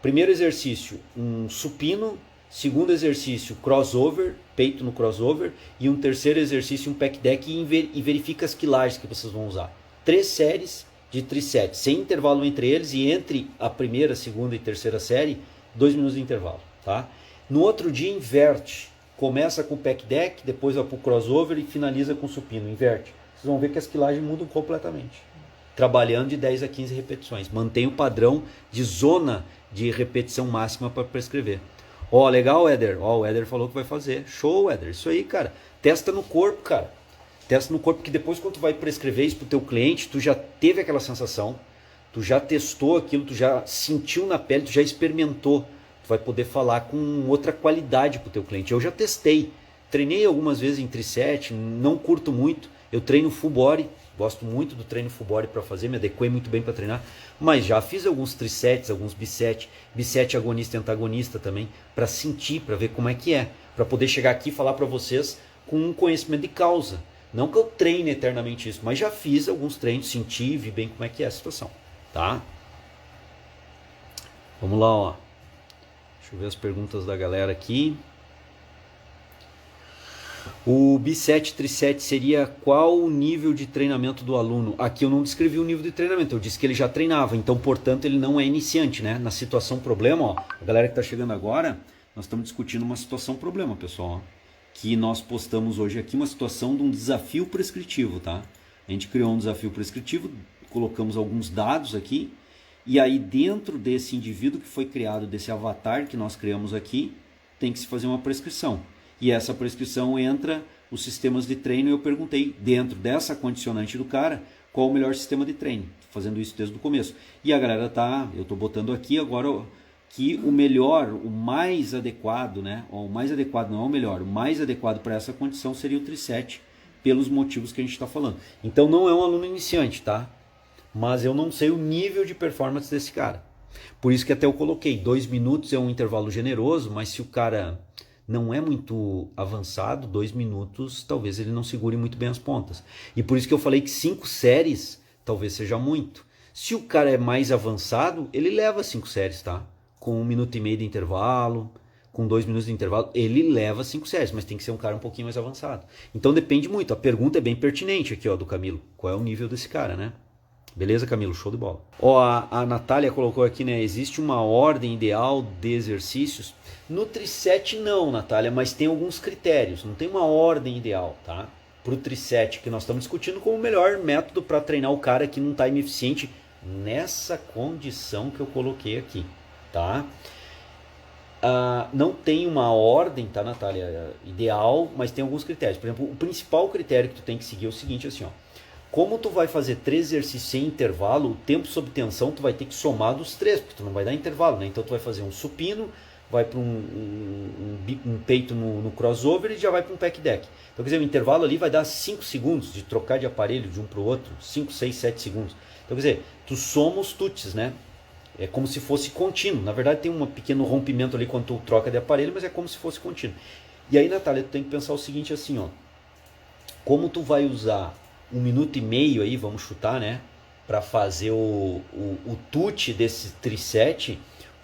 Primeiro exercício, um supino. Segundo exercício, crossover, peito no crossover. E um terceiro exercício, um pec deck e verifica as quilagens que vocês vão usar. 3 séries de triset, sem intervalo entre eles, e entre a primeira, segunda e terceira série, 2 minutos de intervalo, tá? No outro dia, inverte. Começa com o pec deck, depois vai para o crossover e finaliza com o supino. Inverte. Vocês vão ver que as quilagens mudam completamente. Trabalhando de 10 a 15 repetições. Mantém o padrão de zona de repetição máxima para prescrever. Ó, legal, Éder. Ó, o Éder falou que vai fazer. Show, Éder. Isso aí, cara. Testa no corpo, cara. Testa no corpo, porque depois quando tu vai prescrever isso pro teu cliente, tu já teve aquela sensação, tu já testou aquilo, tu já sentiu na pele, tu já experimentou. Tu vai poder falar com outra qualidade pro teu cliente. Eu já testei. Treinei algumas vezes em triset, não curto muito. Eu treino full body, gosto muito do treino full body para fazer, me adequei muito bem para treinar, mas já fiz alguns trisets, alguns bisset agonista e antagonista também, para sentir, para ver como é que é, para poder chegar aqui e falar para vocês com um conhecimento de causa. Não que eu treine eternamente isso, mas já fiz alguns treinos, senti, vi bem como é que é a situação, tá? Vamos lá, ó. Deixa eu ver as perguntas da galera aqui. O bisset triset seria qual o nível de treinamento do aluno? Aqui eu não descrevi o nível de treinamento, eu disse que ele já treinava, então portanto ele não é iniciante, né? Na situação problema, ó, a galera que está chegando agora, nós estamos discutindo uma situação problema, pessoal, ó, que nós postamos hoje aqui, uma situação de um desafio prescritivo, tá? A gente criou um desafio prescritivo, colocamos alguns dados aqui, e aí dentro desse indivíduo que foi criado, desse avatar que nós criamos aqui, tem que se fazer uma prescrição. E essa prescrição entra os sistemas de treino e eu perguntei, dentro dessa condicionante do cara, qual o melhor sistema de treino, fazendo isso desde o começo. E a galera tá, eu estou botando aqui agora que o melhor, o mais adequado, né? O mais adequado não é o melhor, o mais adequado para essa condição seria o triset, pelos motivos que a gente está falando. Então não é um aluno iniciante, tá? Mas eu não sei o nível de performance desse cara. Por isso que até eu coloquei, 2 minutos é um intervalo generoso, mas se o cara não é muito avançado, 2 minutos, talvez ele não segure muito bem as pontas. E por isso que eu falei que 5 séries talvez seja muito. Se o cara é mais avançado, ele leva 5 séries, tá? Com 1 minuto e meio de intervalo, com 2 minutos de intervalo, ele leva 5 séries, mas tem que ser um cara um pouquinho mais avançado. Então depende muito. A pergunta é bem pertinente aqui, ó, do Camilo. Qual é o nível desse cara, né? Beleza, Camilo? Show de bola. Ó, a Natália colocou aqui, né? Existe uma ordem ideal de exercícios? No Tri-7 não, Natália, mas tem alguns critérios. Não tem uma ordem ideal, tá? Pro Tri-7 que nós estamos discutindo como o melhor método para treinar o cara aqui num time eficiente nessa condição que eu coloquei aqui, tá? Não tem uma ordem, tá, Natália? Ideal, mas tem alguns critérios. Por exemplo, o principal critério que tu tem que seguir é o seguinte, assim, ó. Como tu vai fazer 3 exercícios sem intervalo, o tempo sob tensão tu vai ter que somar dos 3, porque tu não vai dar intervalo, né? Então tu vai fazer um supino, vai para um peito no crossover e já vai para um pec deck. Então quer dizer, o intervalo ali vai dar 5 segundos de trocar de aparelho de um para o outro, 5, 6, 7 segundos. Então quer dizer, tu soma os tuts, né? É como se fosse contínuo. Na verdade tem um pequeno rompimento ali quando tu troca de aparelho, mas é como se fosse contínuo. E aí, Natália, tu tem que pensar o seguinte assim, ó. Como tu vai usar 1,5 minuto aí, vamos chutar, né? Para fazer o tut desse Tri-7,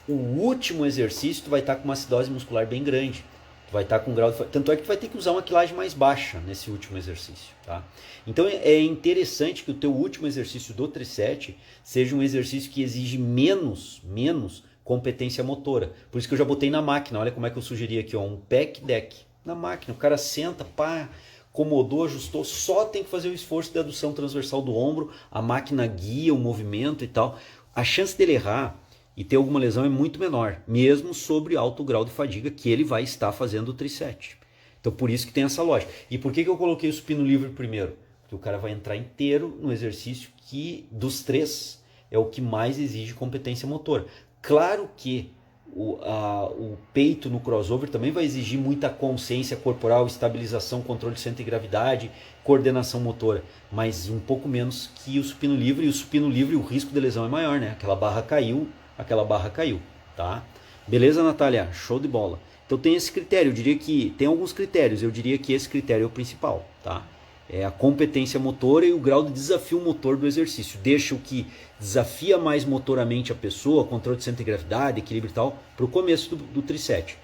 o último exercício tu vai estar com uma acidose muscular bem grande. Tu vai estar com um grau de... Tanto é que tu vai ter que usar uma quilagem mais baixa nesse último exercício, tá? Então é interessante que o teu último exercício do Tri-7 seja um exercício que exige menos competência motora. Por isso que eu já botei na máquina. Olha como é que eu sugeri aqui, ó, um pec deck na máquina. O cara senta, pá, acomodou, ajustou, só tem que fazer o esforço de adução transversal do ombro, a máquina guia o movimento e tal. A chance dele errar e ter alguma lesão é muito menor, mesmo sobre alto grau de fadiga que ele vai estar fazendo o Tri-7. Então por isso que tem essa lógica. E por que eu coloquei o supino livre primeiro? Porque o cara vai entrar inteiro no exercício que, dos 3, é o que mais exige competência motora. Claro que o peito no crossover também vai exigir muita consciência corporal, estabilização, controle de centro de gravidade, coordenação motora, mas um pouco menos que o supino livre. E o supino livre, o risco de lesão é maior, né? Aquela barra caiu, tá? Beleza, Natália? Show de bola. Então tem esse critério, eu diria que tem alguns critérios, eu diria que esse critério é o principal, tá? É a competência motora e o grau de desafio motor do exercício. Deixa o que desafia mais motoramente a pessoa, controle de centro de gravidade, equilíbrio e tal, para o começo do Tri-7.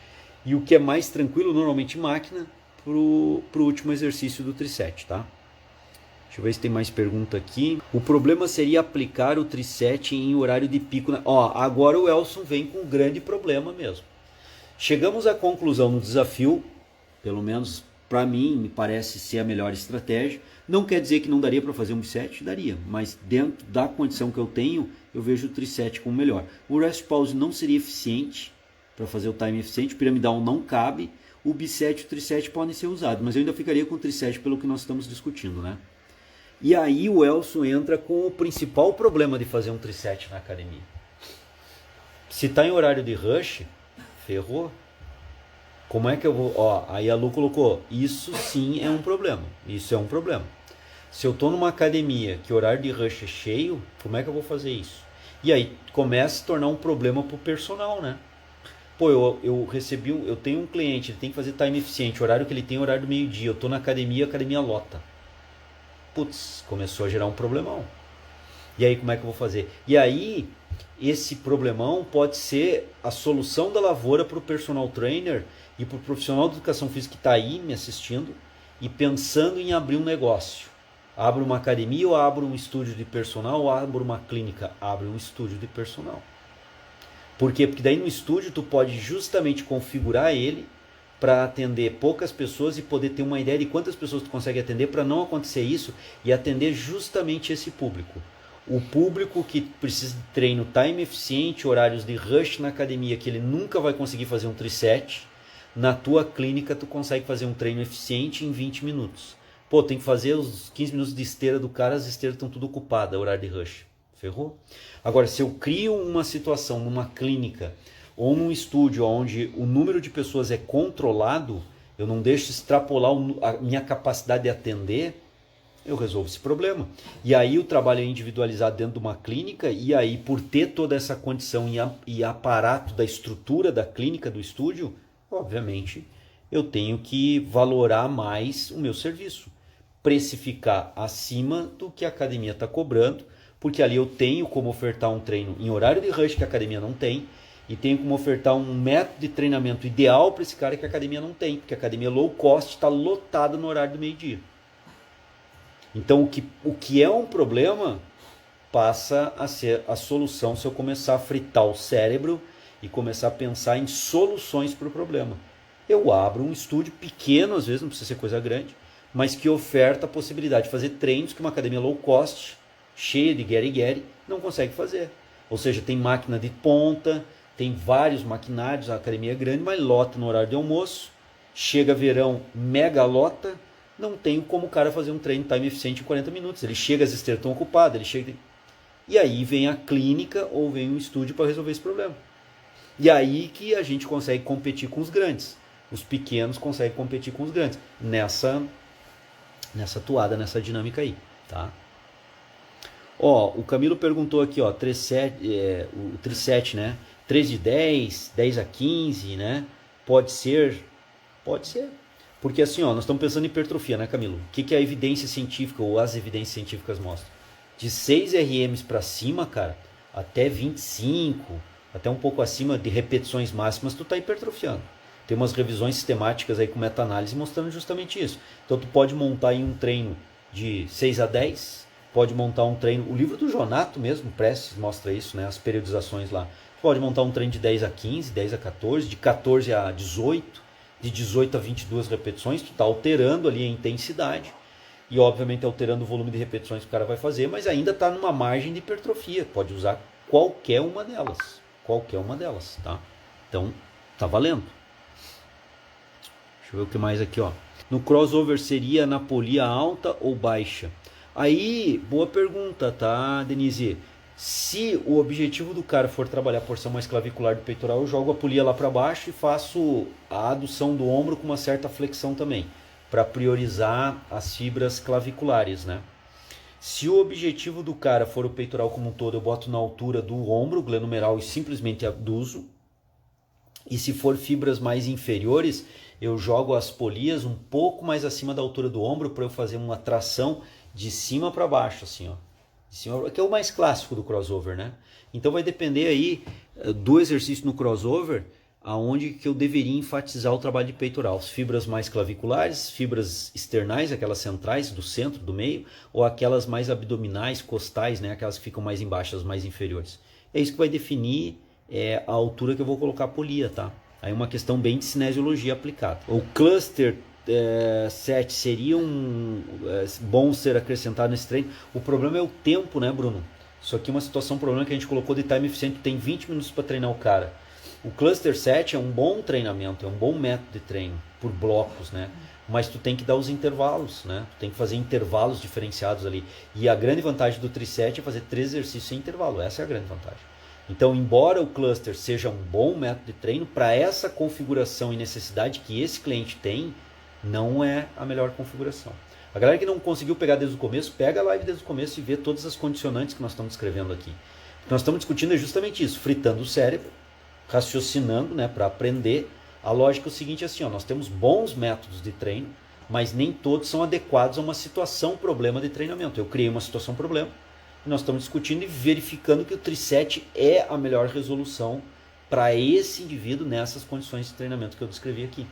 E o que é mais tranquilo, normalmente máquina, para o último exercício do Tri-7, tá? Deixa eu ver se tem mais pergunta aqui. O problema seria aplicar o Tri-7 em horário de pico. Ó, agora o Elson vem com um grande problema mesmo. Chegamos à conclusão no desafio, pelo menos para mim, me parece ser a melhor estratégia. Não quer dizer que não daria para fazer um bis-7, daria, mas dentro da condição que eu tenho, eu vejo o Tri-7 como melhor. O rest pause não seria eficiente para fazer o time eficiente, o piramidal não cabe, o bis-7 e o Tri-7 podem ser usados, mas eu ainda ficaria com o Tri-7 pelo que nós estamos discutindo, né? E aí o Elson entra com o principal problema de fazer um Tri-7 na academia. Se está em horário de rush, ferrou. Como é que eu vou... Ó, aí a Lu colocou, isso sim é um problema. Isso é um problema. Se eu tô numa academia que o horário de rush é cheio, como é que eu vou fazer isso? E aí começa a se tornar um problema pro personal, né? Pô, eu tenho um cliente, ele tem que fazer time eficiente, o horário que ele tem é o horário do meio-dia, eu tô na academia, a academia lota. Putz, começou a gerar um problemão. E aí como é que eu vou fazer? E aí, esse problemão pode ser a solução da lavoura para o personal trainer e para o profissional de educação física que está aí me assistindo e pensando em abrir um negócio. Abre uma academia ou abre um estúdio de personal ou abre uma clínica? Abre um estúdio de personal. Por quê? Porque daí no estúdio tu pode justamente configurar ele para atender poucas pessoas e poder ter uma ideia de quantas pessoas tu consegue atender para não acontecer isso e atender justamente esse público. O público que precisa de treino time eficiente, horários de rush na academia, que ele nunca vai conseguir fazer um Tri-7, na tua clínica tu consegue fazer um treino eficiente em 20 minutos. Pô, tem que fazer os 15 minutos de esteira do cara, as esteiras estão tudo ocupadas, horário de rush. Ferrou? Agora, se eu crio uma situação numa clínica ou num estúdio onde o número de pessoas é controlado, eu não deixo extrapolar a minha capacidade de atender, eu resolvo esse problema. E aí o trabalho é individualizado dentro de uma clínica, e aí por ter toda essa condição e aparato da estrutura da clínica, do estúdio, obviamente eu tenho que valorar mais o meu serviço, precificar acima do que a academia está cobrando, porque ali eu tenho como ofertar um treino em horário de rush que a academia não tem, e tenho como ofertar um método de treinamento ideal para esse cara que a academia não tem, porque a academia low cost está lotada no horário do meio-dia. Então o que é um problema passa a ser a solução se eu começar a fritar o cérebro e começar a pensar em soluções para o problema. Eu abro um estúdio pequeno, às vezes não precisa ser coisa grande, mas que oferta a possibilidade de fazer treinos que uma academia low cost, cheia de get-get, não consegue fazer. Ou seja, tem máquina de ponta, tem vários maquinários, a academia é grande, mas lota no horário de almoço, chega verão, mega lota, não tem como o cara fazer um treino time eficiente em 40 minutos. Ele chega, as esteiras estão ocupadas, ele chega... E aí vem a clínica ou vem um estúdio para resolver esse problema. E aí que a gente consegue competir com os grandes. Os pequenos conseguem competir com os grandes. Nessa toada, nessa dinâmica aí, tá? Ó, o Camilo perguntou aqui, ó, 3-7, o 3-7, né? 3 de 10, 10 a 15, né? Pode ser. Pode ser. Porque assim, ó, nós estamos pensando em hipertrofia, né, Camilo? O que a evidência científica ou as evidências científicas mostram? De 6 RMs para cima, cara, até 25, até um pouco acima de repetições máximas, tu tá hipertrofiando. Tem umas revisões sistemáticas aí com meta-análise mostrando justamente isso. Então tu pode montar aí um treino de 6 a 10, pode montar um treino, o livro do Jonato mesmo, Prestes, mostra isso, né, as periodizações lá. Tu pode montar um treino de 10 a 15, 10 a 14, de 14 a 18, de 18 a 22 repetições, tu tá alterando ali a intensidade e obviamente alterando o volume de repetições que o cara vai fazer, mas ainda está numa margem de hipertrofia, pode usar qualquer uma delas, tá? Então, tá valendo. Deixa eu ver o que mais aqui, ó. No crossover seria na polia alta ou baixa? Aí, boa pergunta, tá, Denise? Se o objetivo do cara for trabalhar a porção mais clavicular do peitoral, eu jogo a polia lá para baixo e faço a adução do ombro com uma certa flexão também, para priorizar as fibras claviculares, né? Se o objetivo do cara for o peitoral como um todo, eu boto na altura do ombro glenumeral e simplesmente abduzo. E se for fibras mais inferiores, eu jogo as polias um pouco mais acima da altura do ombro para eu fazer uma tração de cima para baixo, assim, ó. De cima, que é o mais clássico do crossover, né? Então vai depender aí do exercício no crossover, aonde que eu deveria enfatizar o trabalho de peitoral. As fibras mais claviculares, fibras externais, aquelas centrais do centro, do meio, ou aquelas mais abdominais, costais, né? Aquelas que ficam mais embaixo, as mais inferiores. É isso que vai definir a altura que eu vou colocar a polia, tá? Aí uma questão bem de cinesiologia aplicada. O cluster 7 seria bom ser acrescentado nesse treino. O problema é o tempo, né, Bruno? Isso aqui é uma situação, problema que a gente colocou de time eficiente, tem 20 minutos para treinar o cara. O cluster 7 é um bom treinamento, é um bom método de treino, por blocos, né? Mas tu tem que dar os intervalos, né? Tu tem que fazer intervalos diferenciados ali. E a grande vantagem do tri-7 é fazer 3 exercícios sem intervalo, essa é a grande vantagem. Então, embora o cluster seja um bom método de treino, para essa configuração e necessidade que esse cliente tem, não é a melhor configuração. A galera que não conseguiu pegar desde o começo, pega a live desde o começo e vê todas as condicionantes que nós estamos descrevendo aqui. O que nós estamos discutindo é justamente isso, fritando o cérebro, raciocinando, né, para aprender. A lógica é o seguinte, assim, ó, nós temos bons métodos de treino, mas nem todos são adequados a uma situação problema de treinamento. Eu criei uma situação problema, e nós estamos discutindo e verificando que o tri-7 é a melhor resolução para esse indivíduo nessas condições de treinamento que eu descrevi aqui,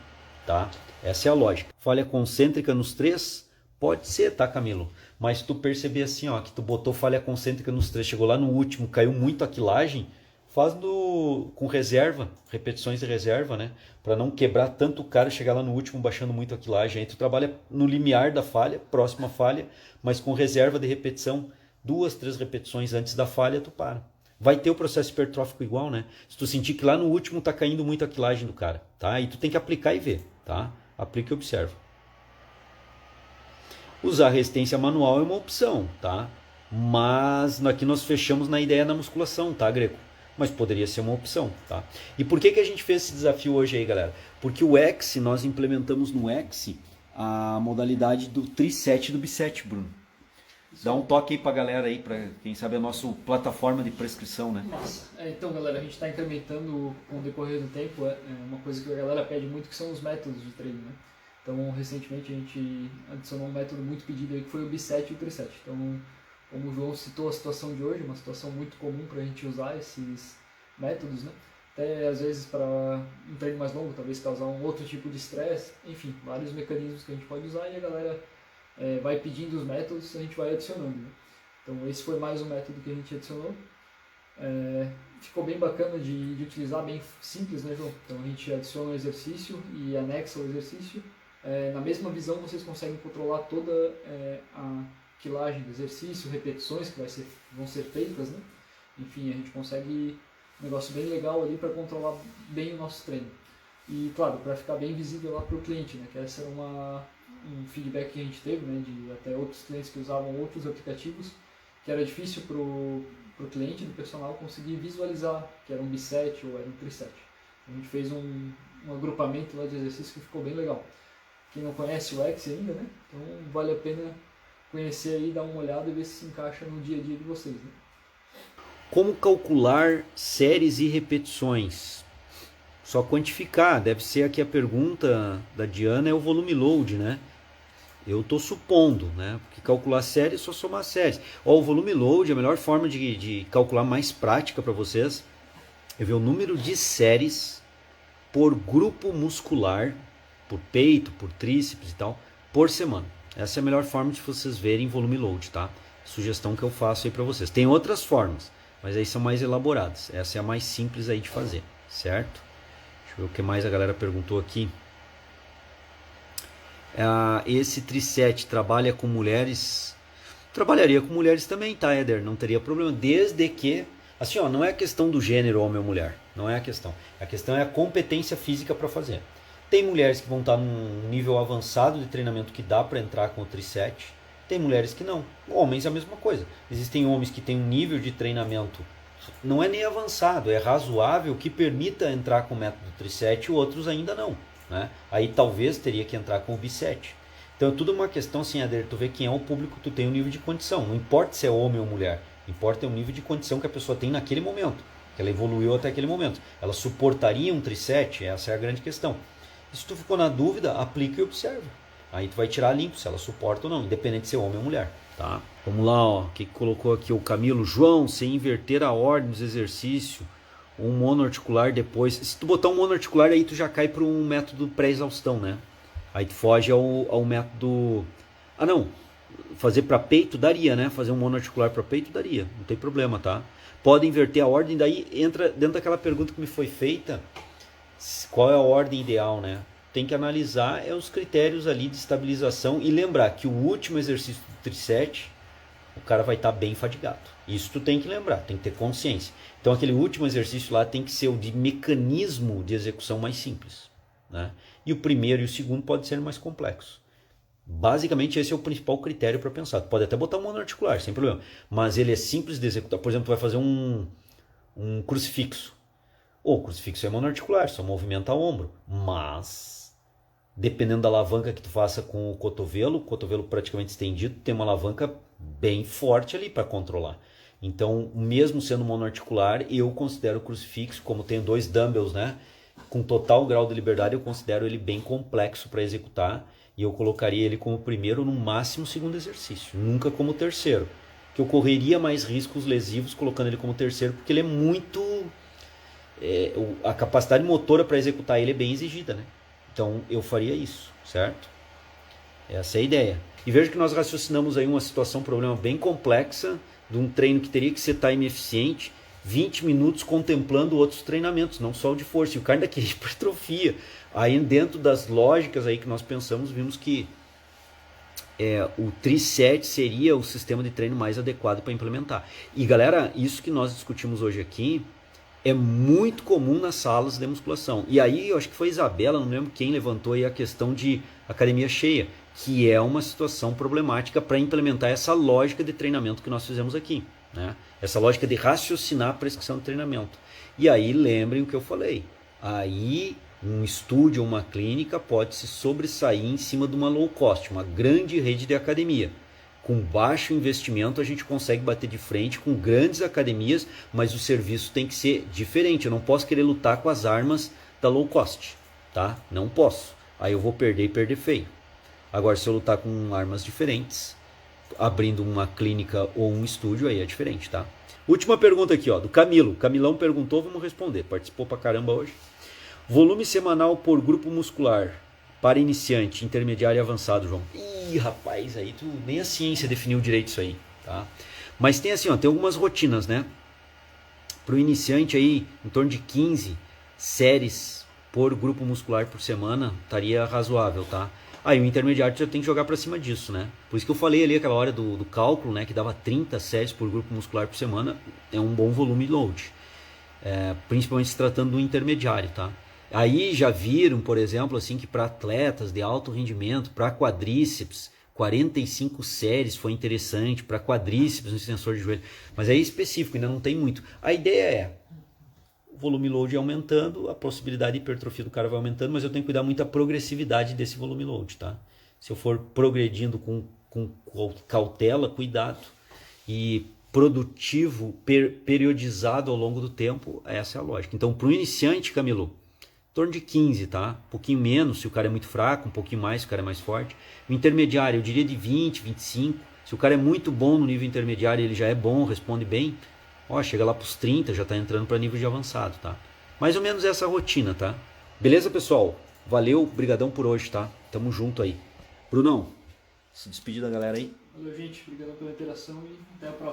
tá? Essa é a lógica. Falha concêntrica nos 3? Pode ser, tá, Camilo? Mas tu perceber assim, ó, que tu botou falha concêntrica nos 3, chegou lá no último, caiu muito a quilagem, faz com reserva, repetições de reserva, né? Para não quebrar tanto o cara e chegar lá no último baixando muito a quilagem. Aí tu trabalha no limiar da falha, próxima falha, mas com reserva de repetição, 2, 3 repetições antes da falha, tu para. Vai ter o processo hipertrófico igual, né? Se tu sentir que lá no último tá caindo muito a quilagem do cara, tá? E tu tem que aplicar e ver, tá? Aplica e observa. Usar resistência manual é uma opção, tá? Mas aqui nós fechamos na ideia da musculação, tá, Greco? Mas poderia ser uma opção, tá? E por que a gente fez esse desafio hoje aí, galera? Porque o X, nós implementamos no X a modalidade do tri-7 e do bi-7, Bruno. Dá um toque aí pra galera aí, pra quem sabe a nossa plataforma de prescrição, né? Massa. Então, galera, a gente está incrementando com o decorrer do tempo. Uma coisa que a galera pede muito que são os métodos de treino, né? Então, recentemente a gente adicionou um método muito pedido aí que foi o bi-7 e o tri-7. Então, como o João citou a situação de hoje, uma situação muito comum para a gente usar esses métodos, né? até às vezes para um treino mais longo, talvez causar um outro tipo de estresse, enfim, vários mecanismos que a gente pode usar e a galera vai pedindo os métodos e a gente vai adicionando. Né? Então esse foi mais um método que a gente adicionou. Ficou bem bacana de utilizar, bem simples, né, João? Então a gente adiciona o exercício e anexa o exercício. Na mesma visão vocês conseguem controlar toda a quilagem do exercício, repetições que vão ser feitas, né? Enfim, a gente consegue um negócio bem legal ali para controlar bem o nosso treino. E claro, para ficar bem visível lá para o cliente, né? Que essa era um feedback que a gente teve, né? De até outros clientes que usavam outros aplicativos, que era difícil para o cliente do personal conseguir visualizar que era um biset ou era um triset. A gente fez um agrupamento lá de exercícios que ficou bem legal. Quem não conhece o X ainda, né? Então vale a pena conhecer aí, dar uma olhada e ver se encaixa no dia a dia de vocês. Né? Como calcular séries e repetições? Só quantificar, deve ser aqui a pergunta da Diana, é o volume load, né? Eu estou supondo, né? Porque calcular séries é só somar séries. O volume load, a melhor forma de calcular mais prática para vocês é ver o número de séries por grupo muscular, por peito, por tríceps e tal, por semana. Essa é a melhor forma de vocês verem volume load, tá? Sugestão que eu faço aí para vocês. Tem outras formas, mas aí são mais elaboradas. Essa é a mais simples aí de fazer, certo? Deixa eu ver o que mais a galera perguntou aqui. Esse triset trabalha com mulheres? Trabalharia com mulheres também, tá, Éder? Não teria problema, desde que... Assim, ó, não é a questão do gênero homem ou mulher, não é a questão. A questão é a competência física para fazer. Tem mulheres que vão estar num nível avançado de treinamento que dá para entrar com o triset. Tem mulheres que não. Homens é a mesma coisa. Existem homens que têm um nível de treinamento, não é nem avançado, é razoável, que permita entrar com o método triset e outros ainda não. Né? Aí talvez teria que entrar com o biset. Então é tudo uma questão assim, Ader, tu vê quem é o público, tu tem um nível de condição. Não importa se é homem ou mulher, importa o nível de condição que a pessoa tem naquele momento, que ela evoluiu até aquele momento. Ela suportaria um triset? Essa é a grande questão. E se tu ficou na dúvida, aplica e observa. Aí tu vai tirar limpo se ela suporta ou não, independente de ser homem ou mulher. Tá? Vamos lá, ó. O que colocou aqui o Camilo? João, sem inverter a ordem dos exercícios, um monoarticular depois. Se tu botar um monoarticular, aí tu já cai para um método pré-exaustão, né? Aí tu foge ao método... Ah, não. Fazer para peito daria, né? Fazer um monoarticular para peito daria. Não tem problema, tá? Pode inverter a ordem, daí entra dentro daquela pergunta que me foi feita. Qual é a ordem ideal, né? Tem que analisar os critérios ali de estabilização e lembrar que o último exercício do triset, o cara vai estar bem fadigado. Isso tu tem que lembrar, tem que ter consciência. Então aquele último exercício lá tem que ser o de mecanismo de execução mais simples. Né? E o primeiro e o segundo pode ser mais complexo. Basicamente esse é o principal critério para pensar. Tu pode até botar um monoarticular, sem problema. Mas ele é simples de executar. Por exemplo, tu vai fazer um crucifixo. O crucifixo é monoarticular, só movimenta o ombro. Mas, dependendo da alavanca que tu faça com o cotovelo praticamente estendido, tem uma alavanca bem forte ali para controlar. Então, mesmo sendo monoarticular, eu considero o crucifixo, como tenho 2 dumbbells, né? Com total grau de liberdade, eu considero ele bem complexo para executar. E eu colocaria ele como primeiro, no máximo segundo exercício, nunca como terceiro. Que eu correria mais riscos lesivos colocando ele como terceiro, porque ele é muito... a capacidade motora para executar ele é bem exigida, né? Então eu faria isso, certo? Essa é a ideia. E veja que nós raciocinamos aí uma situação, um problema bem complexa, de um treino que teria que ser time eficiente, 20 minutos contemplando outros treinamentos, não só o de força. E o cara ainda queria hipertrofia. Aí dentro das lógicas aí que nós pensamos, vimos que o triset seria o sistema de treino mais adequado para implementar. E galera, isso que nós discutimos hoje aqui é muito comum nas salas de musculação. E aí, eu acho que foi a Isabela, não lembro quem levantou aí a questão de academia cheia, que é uma situação problemática para implementar essa lógica de treinamento que nós fizemos aqui. Né? Essa lógica de raciocinar a prescrição de treinamento. E aí, lembrem o que eu falei. Aí, um estúdio ou uma clínica pode se sobressair em cima de uma low cost, uma grande rede de academia. Com baixo investimento a gente consegue bater de frente com grandes academias, mas o serviço tem que ser diferente. Eu não posso querer lutar com as armas da low cost, tá? Não posso. Aí eu vou perder e perder feio. Agora, se eu lutar com armas diferentes, abrindo uma clínica ou um estúdio, aí é diferente, tá? Última pergunta aqui, ó, do Camilo. Camilão perguntou, vamos responder. Participou pra caramba hoje. Volume semanal por grupo muscular para iniciante, intermediário e avançado, João. Ih, rapaz, aí nem a ciência definiu direito isso aí, tá? Mas tem assim, ó, tem algumas rotinas, né? Para o iniciante aí, em torno de 15 séries por grupo muscular por semana, estaria razoável, tá? Aí o intermediário já tem que jogar para cima disso, né? Por isso que eu falei ali aquela hora do cálculo, né? Que dava 30 séries por grupo muscular por semana, é um bom volume load. Principalmente se tratando do intermediário, tá? Aí já viram, por exemplo, assim, que para atletas de alto rendimento, para quadríceps, 45 séries foi interessante, para quadríceps no extensor de joelho. Mas é específico, ainda não tem muito. A ideia é, o volume load aumentando, a possibilidade de hipertrofia do cara vai aumentando, mas eu tenho que cuidar muito da progressividade desse volume load, tá? Se eu for progredindo com cautela, cuidado, e produtivo, periodizado ao longo do tempo, essa é a lógica. Então, para o iniciante, Camilo, em torno de 15, tá? Um pouquinho menos se o cara é muito fraco, um pouquinho mais se o cara é mais forte. O intermediário, eu diria de 20, 25. Se o cara é muito bom no nível intermediário, ele já é bom, responde bem, ó, chega lá para os 30, já está entrando para nível de avançado, tá? Mais ou menos essa rotina, tá? Beleza, pessoal? Valeu, brigadão por hoje, tá? Tamo junto aí. Brunão, se despedir da galera aí. Valeu, gente. Obrigado pela interação e até a próxima.